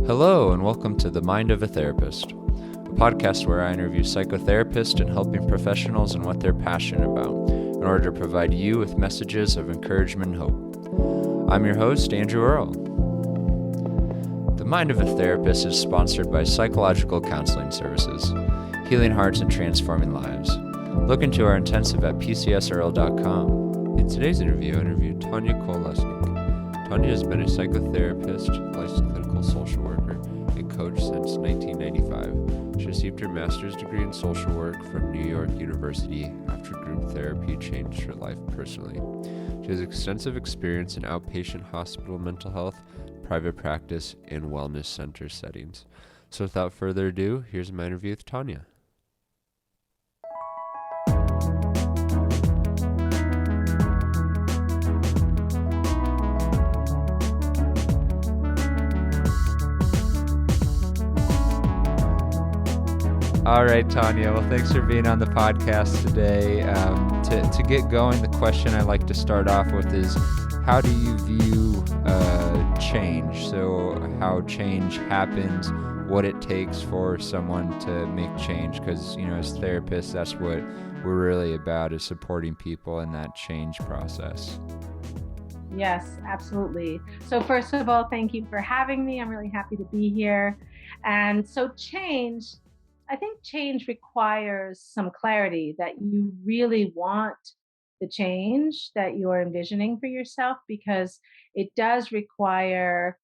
Hello, and welcome to The Mind of a Therapist, a podcast where I interview psychotherapists and helping professionals in what they're passionate about in order to provide you with messages of encouragement and hope. I'm your host, Andrew Earle. The Mind of a Therapist is sponsored by Psychological Counseling Services, healing hearts and transforming lives. Look into our intensive at pcsearle.com. In today's interview, I interviewed Tanya Cole-Lesnick. Tanya has been a psychotherapist, licensed clinical social worker, and coach since 1995. She received her master's degree in social work from New York University after group therapy changed her life personally. She has extensive experience in outpatient hospital mental health, private practice, and wellness center settings. So without further ado, here's my interview with Tanya. All right, Tanya. Well, thanks for being on the podcast today. To get going, the question I like to start off with is, how do you view change? So how change happens, what it takes for someone to make change? Because, as therapists, that's what we're really about, is supporting people in that change process. Yes, absolutely. So first of all, thank you for having me. I'm really happy to be here. And so I think change requires some clarity that you really want the change that you're envisioning for yourself, because it does require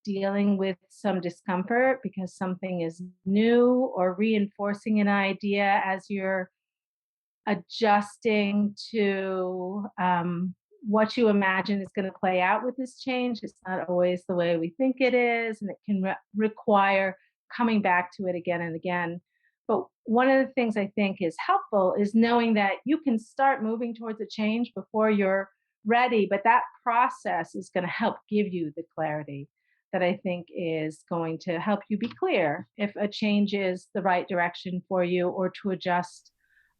dealing with some discomfort because something is new, or reinforcing an idea as you're adjusting to what you imagine is going to play out with this change. It's not always the way we think it is, and it can require coming back to it again and again. But one of the things I think is helpful is knowing that you can start moving towards a change before you're ready, but that process is going to help give you the clarity that I think is going to help you be clear if a change is the right direction for you, or to adjust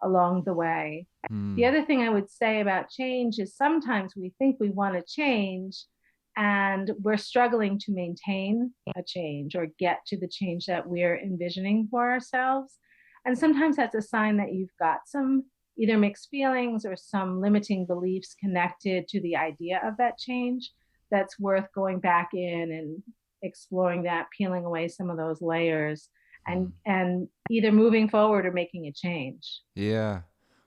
along the way. The other thing I would say about change is sometimes we think we want to change and we're struggling to maintain a change or get to the change that we're envisioning for ourselves. And sometimes that's a sign that you've got some either mixed feelings or some limiting beliefs connected to the idea of that change that's worth going back in and exploring that, peeling away some of those layers, and either moving forward or making a change. Yeah.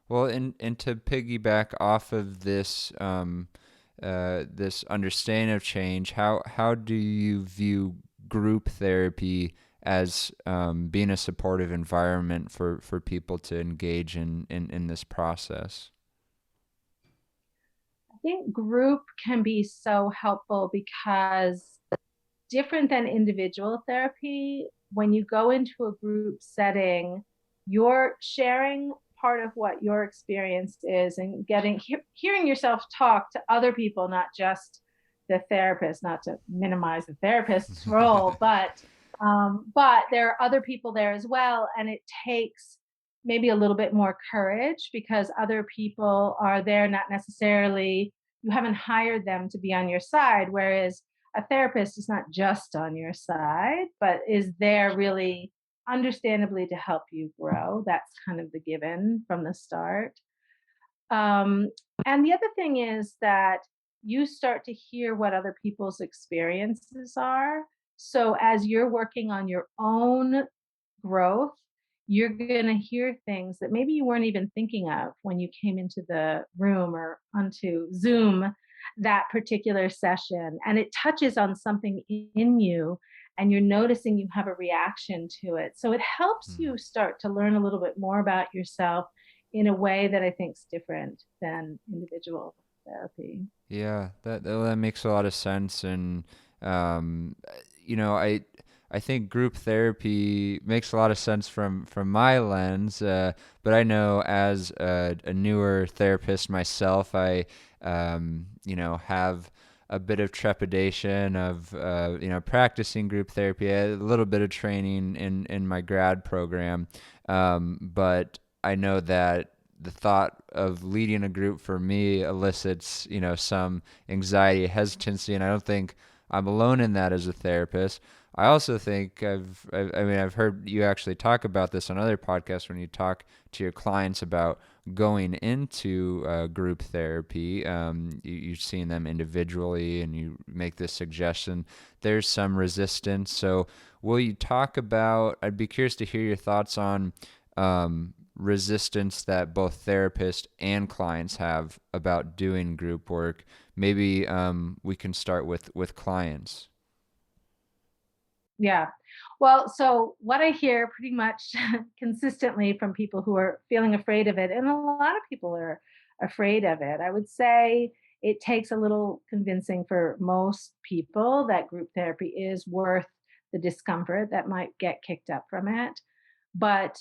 Well, and to piggyback off of this this understanding of change, how do you view group therapy as being a supportive environment for people to engage in this process? I think group can be so helpful because, different than individual therapy, when you go into a group setting, you're sharing part of what your experience is, and hearing yourself talk to other people, not just the therapist, not to minimize the therapist's role, but there are other people there as well. And it takes maybe a little bit more courage because other people are there, not necessarily, you haven't hired them to be on your side. Whereas a therapist is not just on your side, but is there really understandably to help you grow. That's kind of the given from the start. And the other thing is that you start to hear what other people's experiences are. So as you're working on your own growth, you're going to hear things that maybe you weren't even thinking of when you came into the room or onto Zoom that particular session. And it touches on something in you, and you're noticing you have a reaction to it. So it helps you start to learn a little bit more about yourself in a way that I think is different than individual therapy. Yeah, that makes a lot of sense. And, I think group therapy makes a lot of sense from my lens, but I know as a newer therapist myself, I have a bit of trepidation of practicing group therapy. I had a little bit of training in my grad program, but I know that the thought of leading a group for me elicits some anxiety, hesitancy, and I don't think I'm alone in that as a therapist. I also think I mean, I've heard you actually talk about this on other podcasts when you talk to your clients about going into group therapy. You've seen them individually and you make this suggestion. There's some resistance. So, will you talk about, I'd be curious to hear your thoughts on resistance that both therapists and clients have about doing group work. Maybe we can start with clients. Yeah. Well, so what I hear pretty much consistently from people who are feeling afraid of it, and a lot of people are afraid of it, I would say it takes a little convincing for most people that group therapy is worth the discomfort that might get kicked up from it. But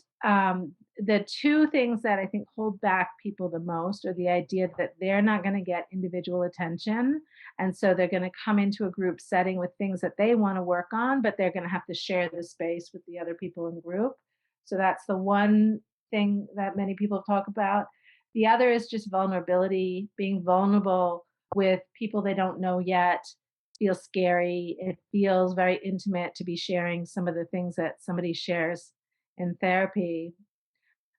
the two things that I think hold back people the most are the idea that they're not going to get individual attention. And so they're going to come into a group setting with things that they want to work on, but they're going to have to share the space with the other people in group. So that's the one thing that many people talk about. The other is just vulnerability, being vulnerable with people they don't know yet feels scary. It feels very intimate to be sharing some of the things that somebody shares in therapy.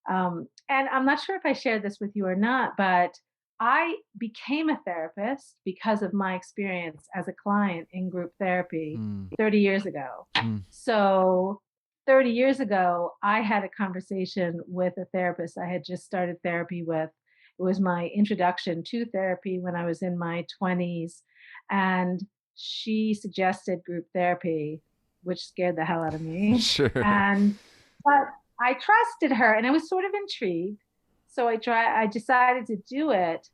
And I'm not sure if I shared this with you or not, but I became a therapist because of my experience as a client in group therapy Hmm. 30 years ago. Hmm. So, 30 years ago, I had a conversation with a therapist I had just started therapy with. It was my introduction to therapy when I was in my 20s. And she suggested group therapy, which scared the hell out of me. Sure. And, but I trusted her and I was sort of intrigued. So I decided to do it.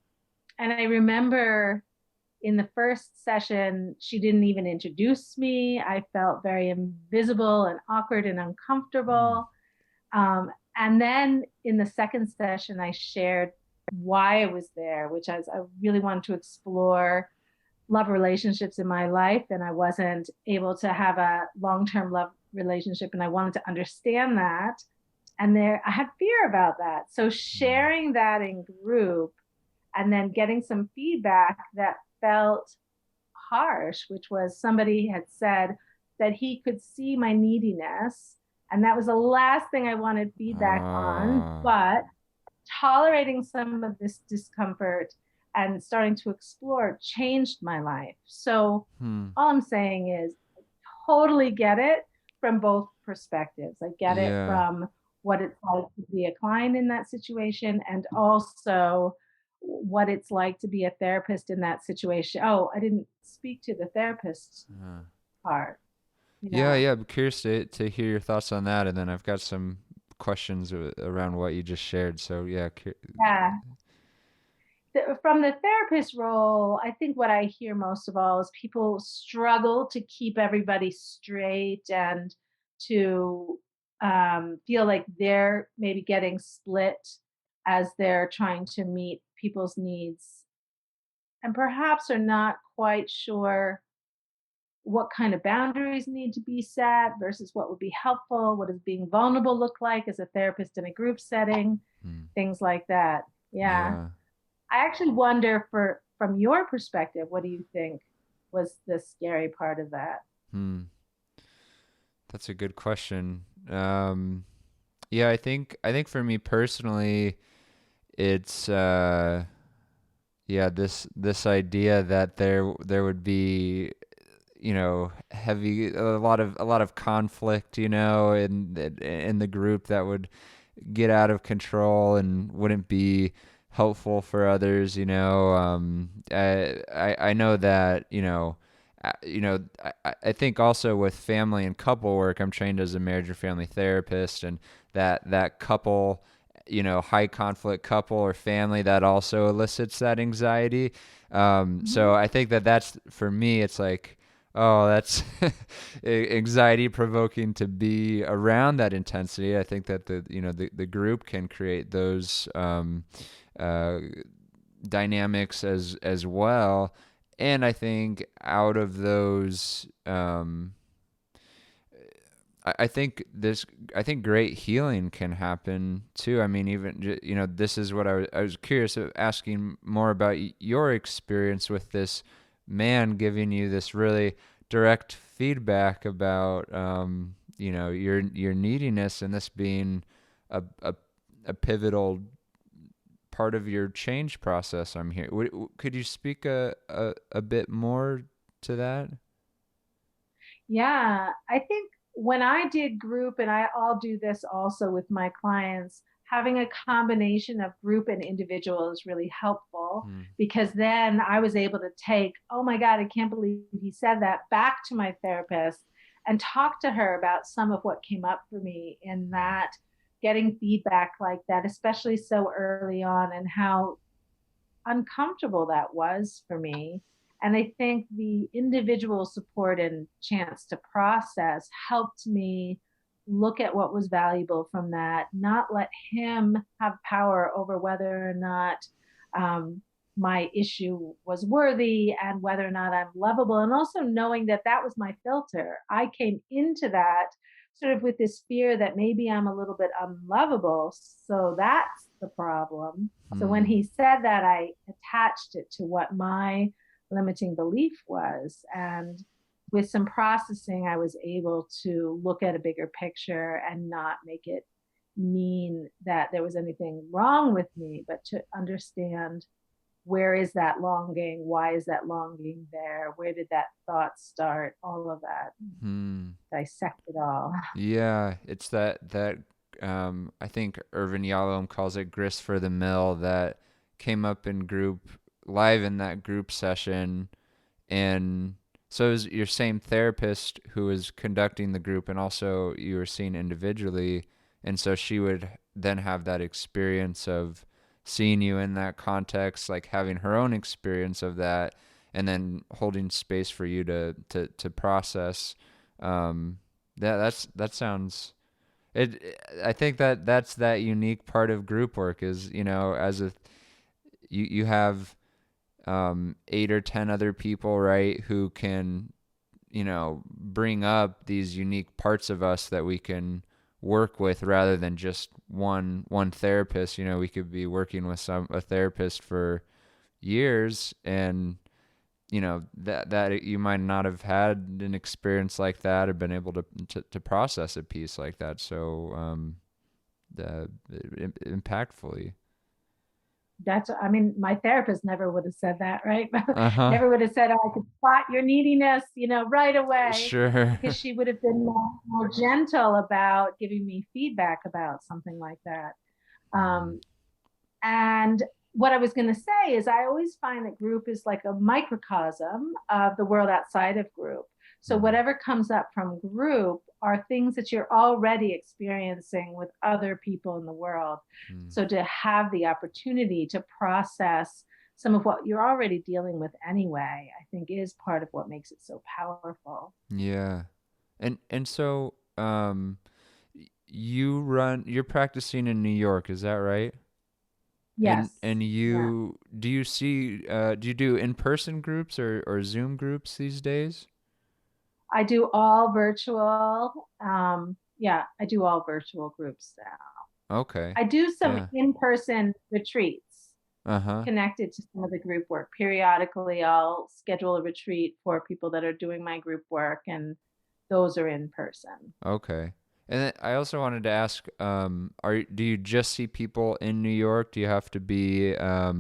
And I remember in the first session, she didn't even introduce me. I felt very invisible and awkward and Hmm. uncomfortable. And then in the second session, I shared why I was there, which is I really wanted to explore love relationships in my life. And I wasn't able to have a long term love relationship. And I wanted to understand that. And there, I had fear about that. So Hmm. sharing that in group and then getting some feedback that felt harsh, which was somebody had said that he could see my neediness. And that was the last thing I wanted feedback on. Uh, But tolerating some of this discomfort and starting to explore changed my life. So hmm. all I'm saying is I totally get it from both perspectives. I get it Yeah. from what it's like to be a client in that situation and also what it's like to be a therapist in that situation. Oh, I didn't speak to the therapist Uh, part, you yeah, know. yeah. I'm curious to hear your thoughts on that, and then I've got some questions around what you just shared. So yeah. Yeah. From the therapist role, I think what I hear most of all is people struggle to keep everybody straight and to feel like they're maybe getting split as they're trying to meet people's needs and perhaps are not quite sure what kind of boundaries need to be set versus what would be helpful. What does being vulnerable look like as a therapist in a group setting? Hmm. Things like that. Yeah. Yeah. I actually wonder for from your perspective, what do you think was the scary part of that? Hmm. That's a good question. Yeah, I think for me personally, it's yeah, this idea that there would be, heavy a lot of conflict, in the group that would get out of control and wouldn't be helpful for others. I know that, I think also with family and couple work, I'm trained as a marriage or family therapist, and that couple, high conflict couple or family, that also elicits that anxiety. So Mhm. I think that's for me, it's like, oh, that's anxiety provoking to be around that intensity. I think that the group can create those uh, dynamics as well. And I think out of those, I think great healing can happen too. I mean, even this is what I was curious of asking more about your experience with this man giving you this really direct feedback about your neediness and this being a a, a pivotal part of your change process. I'm here. Could you speak a bit more to that? Yeah, I think when I did group, and I'll do this also with my clients, having a combination of group and individual is really helpful Hmm. because then I was able to take, oh my God, I can't believe he said that, back to my therapist and talk to her about some of what came up for me in that, getting feedback like that, especially so early on, and how uncomfortable that was for me. And I think the individual support and chance to process helped me look at what was valuable from that, not let him have power over whether or not um, my issue was worthy and whether or not I'm lovable. And also knowing that that was my filter. I came into that sort of with this fear that maybe I'm a little bit unlovable. So that's the problem. So when Hmm. he said that, I attached it to what my limiting belief was. And with some processing, I was able to look at a bigger picture and not make it mean that there was anything wrong with me, but to understand, where is that longing? Why is that longing there? Where did that thought start? All of that. Hmm. Dissect it all. Yeah, it's that I think Irvin Yalom calls it grist for the mill that came up in group live in that group session. And so it was your same therapist who was conducting the group, and also you were seeing individually. And so she would then have that experience of seeing you in that context, like having her own experience of that, and then holding space for you to process. Um, that sounds it. I think that's that unique part of group work is, as a you have 8 or 10 other people, right, who can, bring up these unique parts of us that we can work with rather than just one therapist. We could be working with a therapist for years, and that you might not have had an experience like that or been able to process a piece like that so impactfully. That's, I mean, my therapist never would have said that, right? Uh-huh. Never would have said, oh, I could spot your neediness, right away, Sure. because she would have been more gentle about giving me feedback about something like that. Mm. Um, and what I was going to say is, I always find that group is like a microcosm of the world outside of group. So Mm. whatever comes up from group are things that you're already experiencing with other people in the world. Mm. So to have the opportunity to process some of what you're already dealing with anyway, I think is part of what makes it so powerful. Yeah. And so you're practicing in New York, is that right? And Yes. and Yeah. do you do in-person groups or Zoom groups these days? I do all virtual. Yeah, I do all virtual groups now. Okay. I do some Yeah. in-person retreats Uh-huh. connected to some of the group work. Periodically, I'll schedule a retreat for people that are doing my group work, and those are in person. Okay. And then I also wanted to ask, do you just see people in New York? Do you have to be a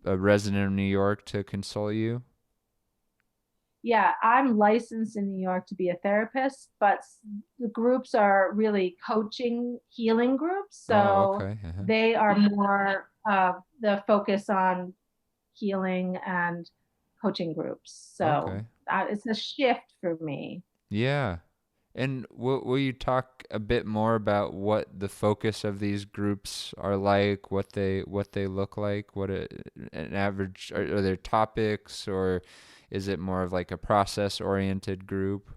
resident of New York to consult you? Yeah, I'm licensed in New York to be a therapist, but the groups are really coaching, healing groups. Oh, So okay. Uh-huh. they are more the focus on healing and coaching groups. So Okay. it's a shift for me. Yeah. And will you talk a bit more about what the focus of these groups are like, what they look like, an average are there topics, or is it more of like a process oriented group?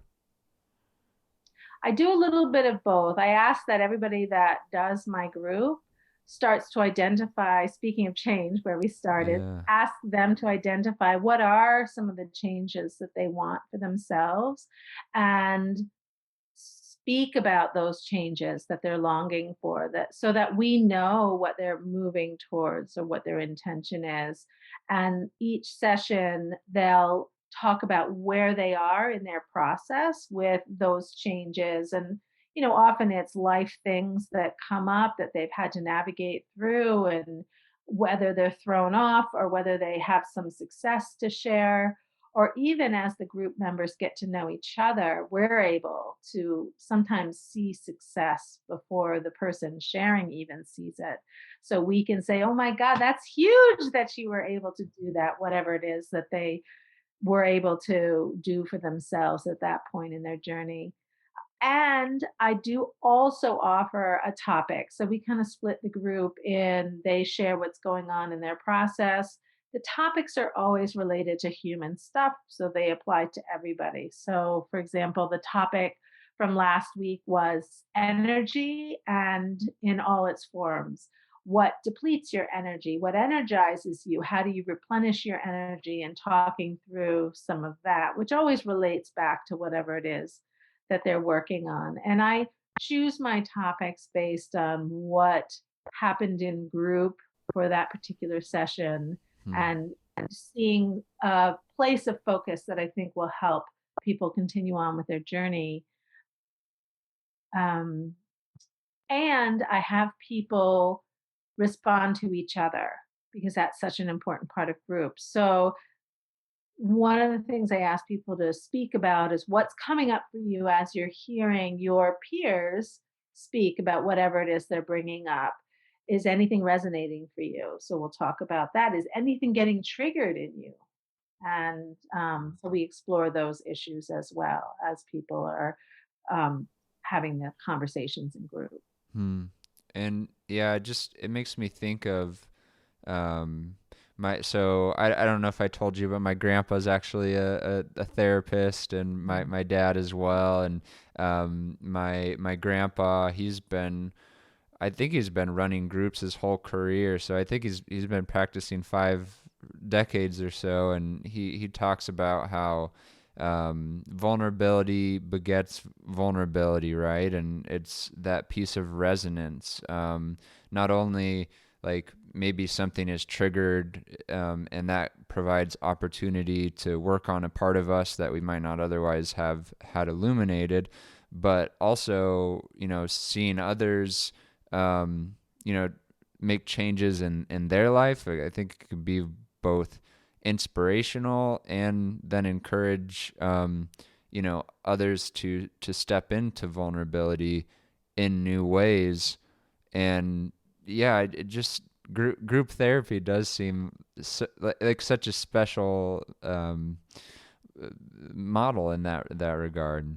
I do a little bit of both. I ask that everybody that does my group starts to identify, speaking of change, where we started, Yeah. ask them to identify what are some of the changes that they want for themselves, and speak about those changes that they're longing for, that so that we know what they're moving towards or what their intention is. And each session they'll talk about where they are in their process with those changes. And, often it's life things that come up that they've had to navigate through, and whether they're thrown off or whether they have some success to share, or even as the group members get to know each other, we're able to sometimes see success before the person sharing even sees it. So we can say, oh my God, that's huge that you were able to do that, whatever it is that they were able to do for themselves at that point in their journey. And I do also offer a topic. So we kind of split the group in, they share what's going on in their process. The topics are always related to human stuff, so they apply to everybody. So, for example, the topic from last week was energy and in all its forms. What depletes your energy? What energizes you? How do you replenish your energy? And talking through some of that, which always relates back to whatever it is that they're working on. And I choose my topics based on what happened in group for that particular session, Hmm. and seeing a place of focus that I think will help people continue on with their journey. Um, and I have people respond to each other because that's such an important part of groups. So one of the things I ask people to speak about is what's coming up for you as you're hearing your peers speak about whatever it is they're bringing up. Is anything resonating for you? So we'll talk about that. Is anything getting triggered in you? And so we explore those issues as well as people are um, having the conversations in group. Hmm. And yeah, it makes me think of um I don't know if I told you, but my grandpa's actually a therapist, and Mm. my dad as well. And my grandpa, I think he's been running groups his whole career. So I think he's been practicing 5 decades or so. And he talks about how vulnerability begets vulnerability, right? And it's that piece of resonance. Not only like maybe something is triggered, and that provides opportunity to work on a part of us that we might not otherwise have had illuminated, but also, seeing others, um, you know, make changes in their life. I think it could be both inspirational and then encourage, others to step into vulnerability in new ways. And yeah, it just group therapy does seem like such a special model in that regard.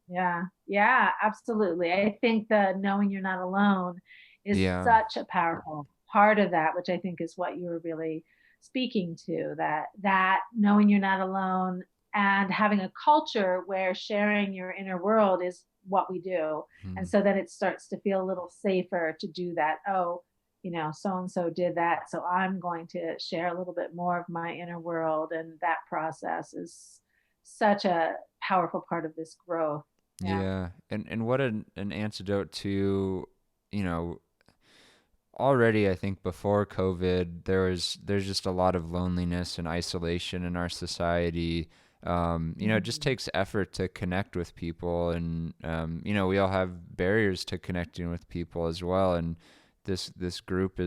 Yeah, yeah, absolutely. I think the knowing you're not alone is Yeah. such a powerful part of that, which I think is what you were really speaking to, that knowing you're not alone and having a culture where sharing your inner world is what we do. And Hmm. so then it starts to feel a little safer to do that. Oh, so and so did that, so I'm going to share a little bit more of my inner world, and that process is such a powerful part of this growth. Yeah. Yeah, and what an antidote to, you know, already I think before COVID there's just a lot of loneliness and isolation in our society. It just Mhm. takes effort to connect with people, and we all have barriers to connecting with people as well. And this group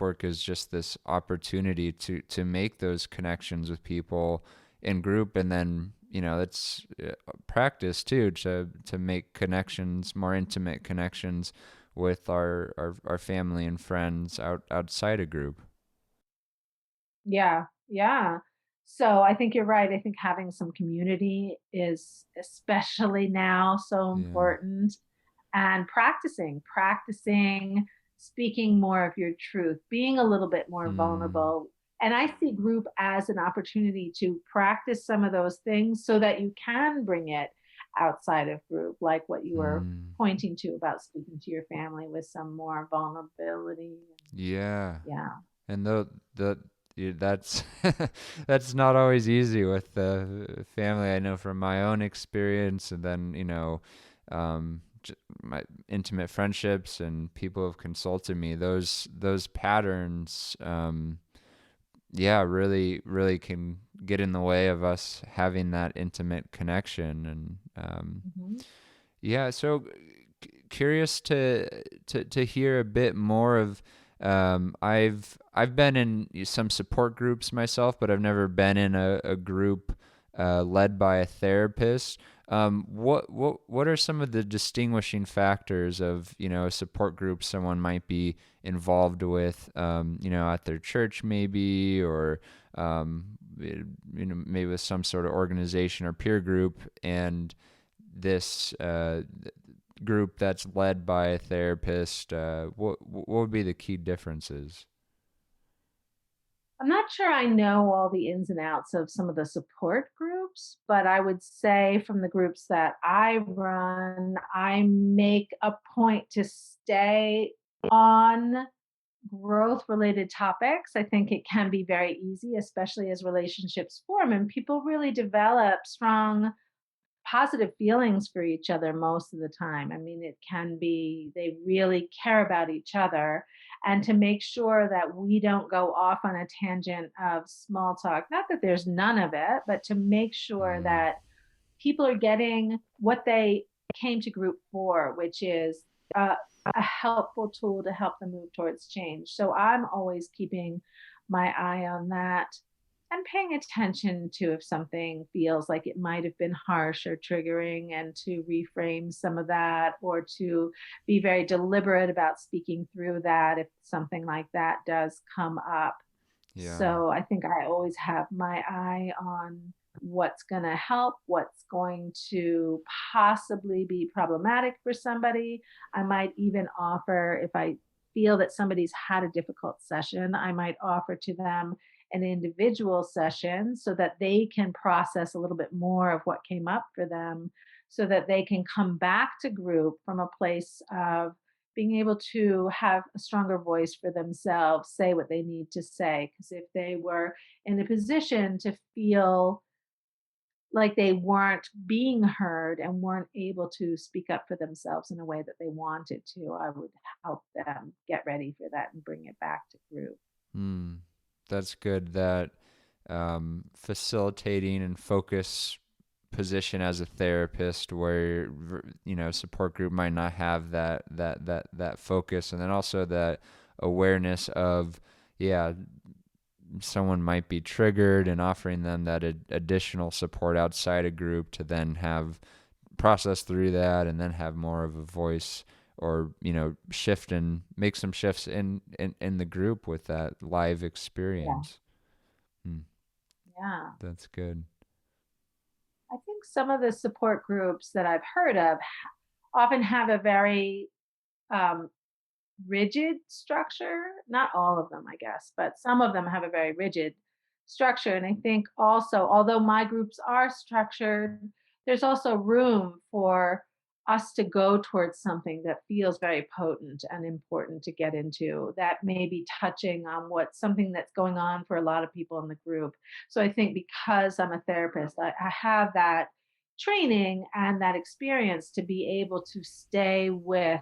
work is just this opportunity to make those connections with people in group, and then it's practice too to make connections, more intimate connections with our family and friends outside a group. Yeah, yeah. So I think you're right. I think having some community is especially now so Yeah. important, and practicing speaking more of your truth, being a little bit more Hmm. vulnerable. And I see group as an opportunity to practice some of those things so that you can bring it outside of group, like what you were Hmm. pointing to about speaking to your family with some more vulnerability. Yeah. Yeah. And that's that's not always easy with the family. I know from my own experience, and then my intimate friendships and people have consulted me. Those patterns, yeah, really, really can get in the way of us having that intimate connection. And Hmm. yeah, so curious to hear a bit more of. I've been in some support groups myself, but I've never been in a group led by a therapist. What are some of the distinguishing factors of, a support group someone might be involved with, at their church maybe, or maybe with some sort of organization or peer group, and this group that's led by a therapist? What would be the key differences? I'm not sure I know all the ins and outs of some of the support groups, but I would say from the groups that I run, I make a point to stay on growth related topics. I think it can be very easy, especially as relationships form and people really develop strong positive feelings for each other most of the time. I mean, it can be they really care about each other. And to make sure that we don't go off on a tangent of small talk, not that there's none of it, but to make sure Mm, that people are getting what they came to group for, which is a, a helpful tool to help them move towards change. So I'm always keeping my eye on that and paying attention to if something feels like it might have been harsh or triggering, and to reframe some of that, or to be very deliberate about speaking through that if something like that does come up. yeah. So I think I always have my eye on what's going to help, what's going to possibly be problematic for somebody. I might even offer, if I feel that somebody's had a difficult session, I might offer to them an individual session so that they can process a little bit more of what came up for them, so that they can come back to group from a place of being able to have a stronger voice for themselves, say what they need to say. Because if they were in a position to feel like they weren't being heard and weren't able to speak up for themselves in a way that they wanted to, I would help them get ready for that and bring it back to group. Hmm. That's good. That facilitating and focus position as a therapist, where support group might not have that focus, and then also that awareness of, yeah, someone might be triggered, and offering them that additional support outside a group to then have process through that, and then have more of a voice, or shift and make some shifts in the group with that live Yeah. experience. Hmm, Yeah. that's good. I think some of the support groups that I've heard of often have a very um, rigid structure. Not all of them, I guess, but some of them have a very rigid structure. And I think also, although my groups are structured, there's also room for us to go towards something that feels very potent and important to get into, that may be touching on what something that's going on for a lot of people in the group. So I think because I'm a therapist, I have that training and that experience to be able to stay with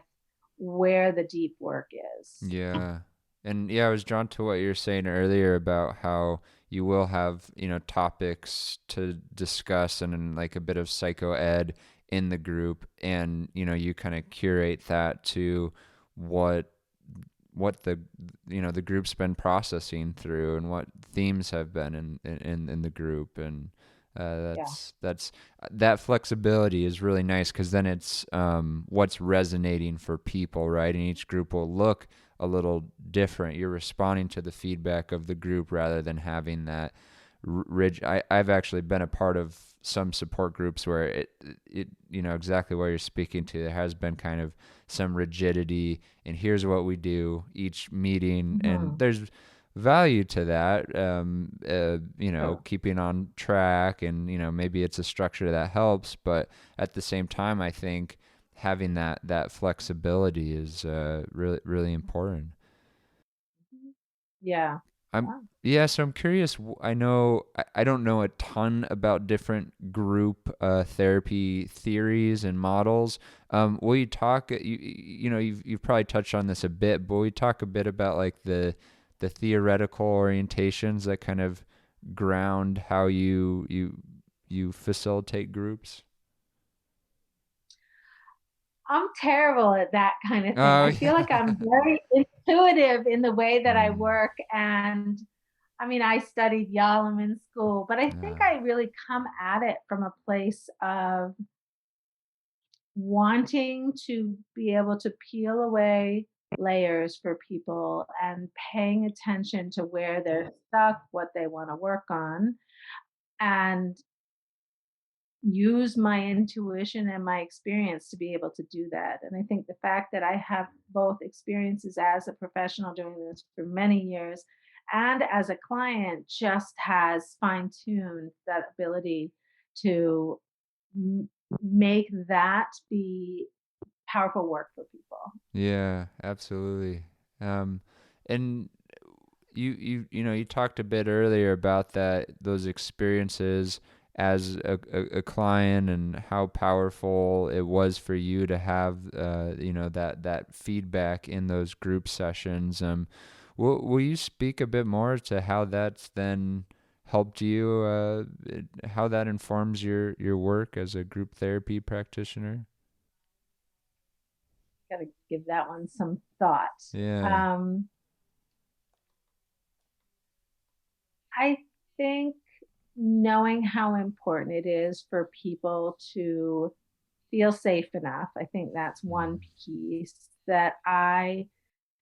where the deep work is. Yeah. And yeah, I was drawn to what you were saying earlier about how you will have, topics to discuss, and like a bit of psycho ed in the group, and you kind of curate that to what the the group's been processing through, and what themes have been in the group. And Yeah. that's that flexibility is really nice, because then it's what's resonating for people, right? And each group will look a little different. You're responding to the feedback of the group rather than having that rigid. I've actually been a part of some support groups where it exactly what you're speaking to. There has been kind of some rigidity, and here's what we do each meeting, and Hmm. there's value to that. True. Keeping on track, and maybe it's a structure that helps, but at the same time, I think having that flexibility is really really important. Yeah. I'm Yeah. Yeah, so I'm curious. I know I don't know a ton about different group therapy theories and models. Will you talk? You've probably touched on this a bit, but will you talk a bit about like the theoretical orientations that kind of ground how you facilitate groups? I'm terrible at that kind of thing. Oh I feel like I'm very intuitive in the way that I mm, work. And I mean, I studied Yalom in school, but I think yeah. I really come at it from a place of wanting to be able to peel away layers for people and paying attention to where they're stuck, what they want to work on, and use my intuition and my experience to be able to do that. And I think the fact that I have both experiences as a professional doing this for many years and as a client just has fine tuned that ability to m- make that be powerful work for people. Yeah, absolutely. Um, and you talked a bit earlier about those experiences as a client and how powerful it was for you to have that feedback in those group sessions. Will you speak a bit more to how that's then helped you, how that informs your work as a group therapy practitioner? Got to give that one some thought. Yeah. Um, I think knowing how important it is for people to feel safe enough, I think that's one Mm. piece that I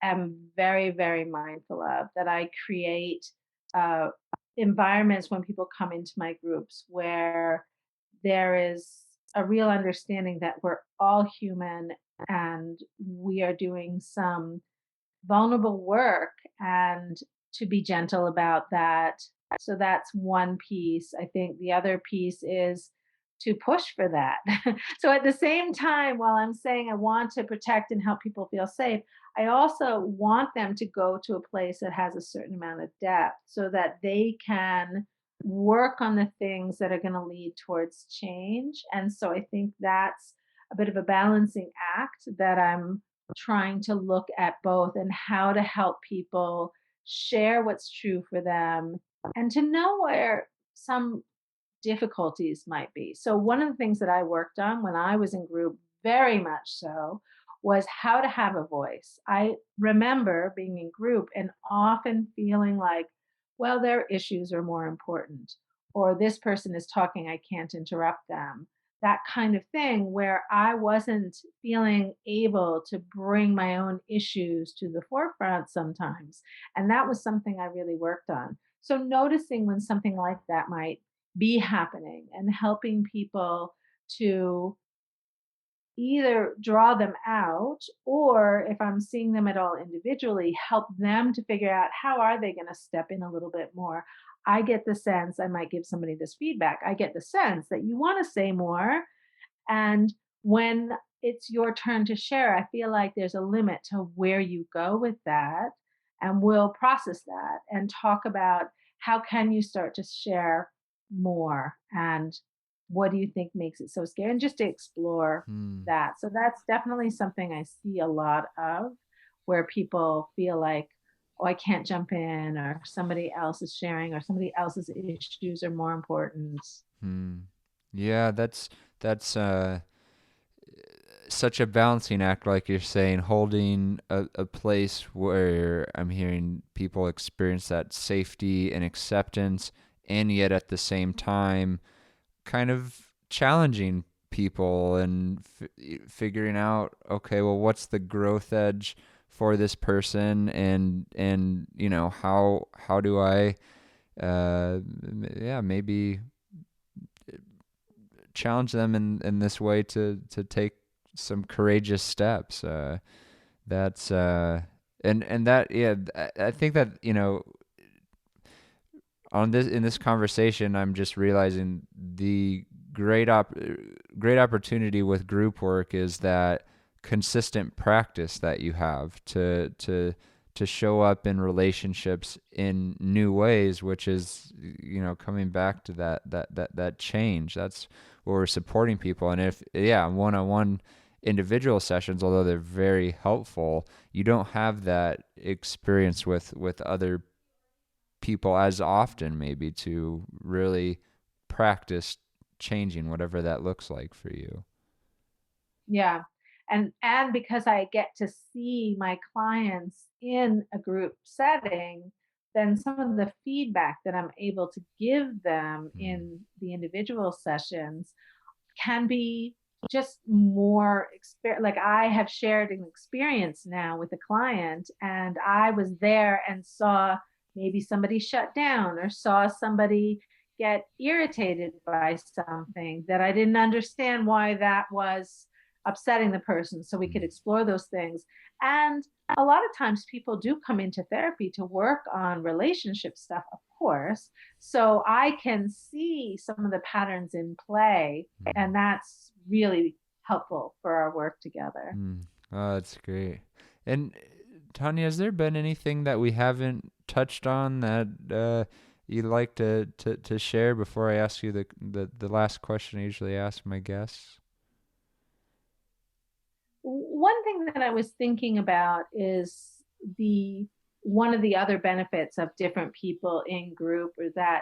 am very, very mindful of, that I create uh, environments when people come into my groups where there is a real understanding that we're all human and we are doing some vulnerable work and to be gentle about that. So that's one piece. I think the other piece is to push for that. So at the same time, while I'm saying I want to protect and help people feel safe, I also want them to go to a place that has a certain amount of depth so that they can work on the things that are going to lead towards change. And so I think that's a bit of a balancing act that I'm trying to look at both and how to help people share what's true for them and to know where some difficulties might be. So, one of the things that I worked on when I was in group, very much so, was how to have a voice. I remember being in group and often feeling like, well, their issues are more important, or this person is talking, I can't interrupt them. That kind of thing, where I wasn't feeling able to bring my own issues to the forefront sometimes. And that was something I really worked on. So, noticing when something like that might be happening and helping people to either draw them out, or if I'm seeing them at all individually, help them to figure out how are they going to step in a little bit more. I get the sense, I might give somebody this feedback, I get the sense that you want to say more, and when it's your turn to share, I feel like there's a limit to where you go with that. And we'll process that and talk about how can you start to share more, and what do you think makes it so scary, and just to explore Hmm. that. So that's definitely something I see a lot of, where people feel like, oh, I can't jump in, or somebody else is sharing, or somebody else's issues are more important. Hmm. Yeah, that's such a balancing act, like you're saying, holding a place where I'm hearing people experience that safety and acceptance, and yet at the same time, kind of challenging people and figuring out, okay, well, what's the growth edge for this person, and how do I, yeah, maybe challenge them in this way to take some courageous steps. That's and that yeah, I think that on this in this conversation, I'm just realizing the great opportunity with group work is that consistent practice that you have to show up in relationships in new ways, which is coming back to that change. That's where we're supporting people, and if one on one individual sessions, although they're very helpful, you don't have that experience with other people as often, maybe, to really practice changing whatever that looks like for you. Yeah. And because I get to see my clients in a group setting, then some of the feedback that I'm able to give them Mm. in the individual sessions can be just more like I have shared an experience now with a client, and I was there and saw maybe somebody shut down or saw somebody get irritated by something that I didn't understand why that was upsetting the person, so we could Mm. explore those things. And a lot of times people do come into therapy to work on relationship stuff, of course, so I can see some of the patterns in play, Mm. and that's really helpful for our work together. Mm. Oh, that's great. And Tanya, has there been anything that we haven't touched on that you'd like to share before I ask you the last question I usually ask my guests? One thing that I was thinking about is the one of the other benefits of different people in group, or that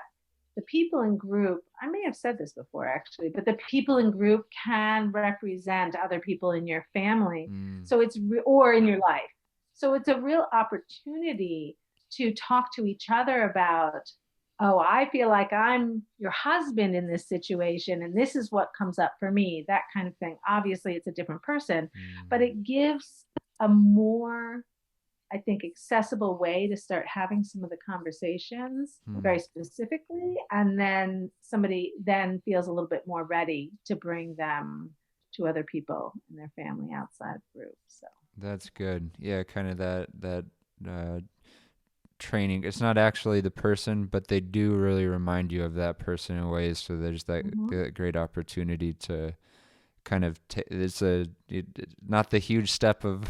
the people in group, I may have said this before actually, but the people in group can represent other people in your family. Mm. So or in your life. So it's a real opportunity to talk to each other about, oh, I feel like I'm your husband in this situation, and this is what comes up for me, that kind of thing. Obviously, it's a different person, but Mm. it gives a more, I think, accessible way to start having some of the conversations Mm. very specifically. And then somebody then feels a little bit more ready to bring them to other people in their family outside the group. So, That's good. Yeah, kind of that uh, training. It's not actually the person, but they do really remind you of that person in ways. So there's mm-hmm. that great opportunity to kind of not the huge step of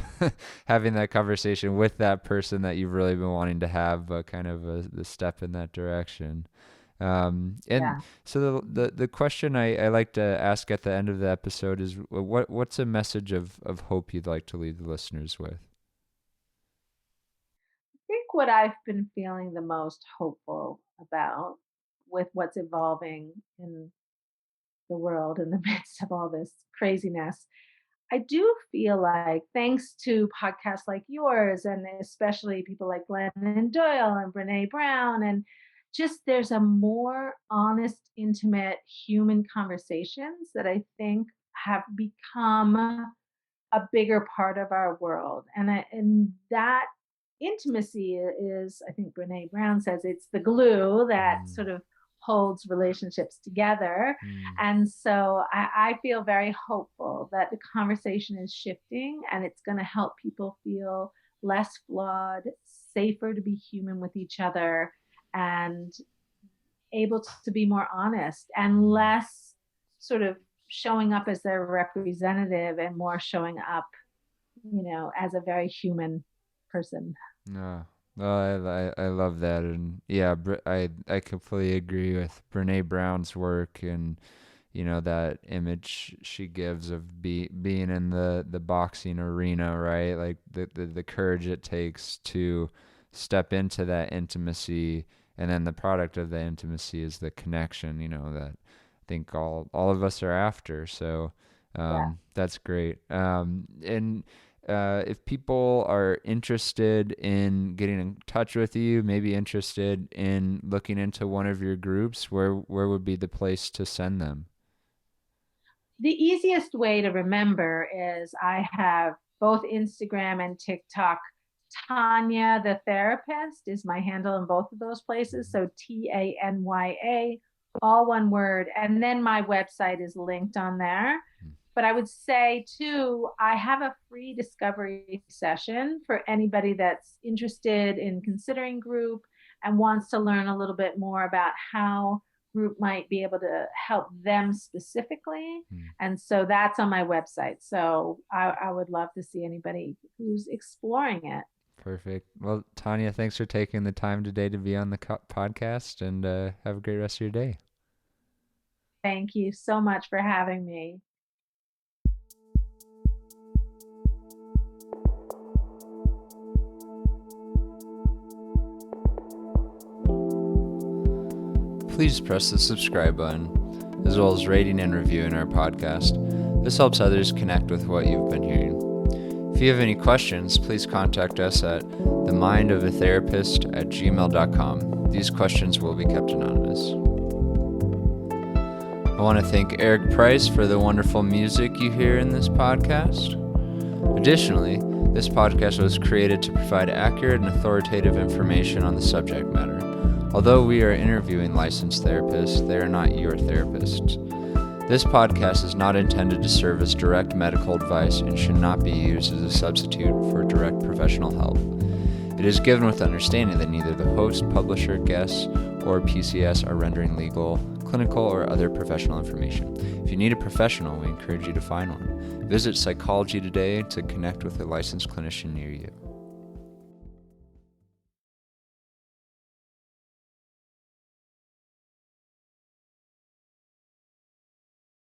having that conversation with that person that you've really been wanting to have, but kind of the step in that direction. And Yeah. so the question I like to ask at the end of the episode is what's a message of hope you'd like to leave the listeners with? I think what I've been feeling the most hopeful about with what's evolving in the world in the midst of all this craziness, I do feel like, thanks to podcasts like yours, and especially people like Glennon Doyle and Brene Brown, and just there's a more honest, intimate human conversations that I think have become a bigger part of our world. And that intimacy is, I think Brene Brown says, it's the glue that Mm. sort of holds relationships together. Mm. And so I feel very hopeful that the conversation is shifting, and it's going to help people feel less flawed, safer to be human with each other, and able to be more honest and Mm. less sort of showing up as their representative and more showing up, as a very human person. No, no, I love that, and yeah, I completely agree with Brene Brown's work, and that image she gives of being in the boxing arena, right? Like the courage it takes to step into that intimacy, and then the product of the intimacy is the connection, that I think all of us are after. So Yeah. that's great. And if people are interested in getting in touch with you, maybe interested in looking into one of your groups, where would be the place to send them? The easiest way to remember is I have both Instagram and TikTok. Tanya the therapist is my handle in both of those places. So Tanya, all one word. And then my website is linked on there. But I would say too, I have a free discovery session for anybody that's interested in considering group and wants to learn a little bit more about how group might be able to help them specifically. Hmm. And so that's on my website. So I would love to see anybody who's exploring it. Perfect. Well, Tanya, thanks for taking the time today to be on the podcast, and have a great rest of your day. Thank you so much for having me. please press the subscribe button, as well as rating and reviewing our podcast. This helps others connect with what you've been hearing. If you have any questions, please contact us at themindofatherapist@gmail.com. These questions will be kept anonymous. I want to thank Eric Price for the wonderful music you hear in this podcast. Additionally, this podcast was created to provide accurate and authoritative information on the subject matter. Although we are interviewing licensed therapists, they are not your therapists. This podcast is not intended to serve as direct medical advice and should not be used as a substitute for direct professional help. It is given with understanding that neither the host, publisher, guests, or PCS are rendering legal, clinical, or other professional information. If you need a professional, we encourage you to find one. Visit Psychology Today to connect with a licensed clinician near you.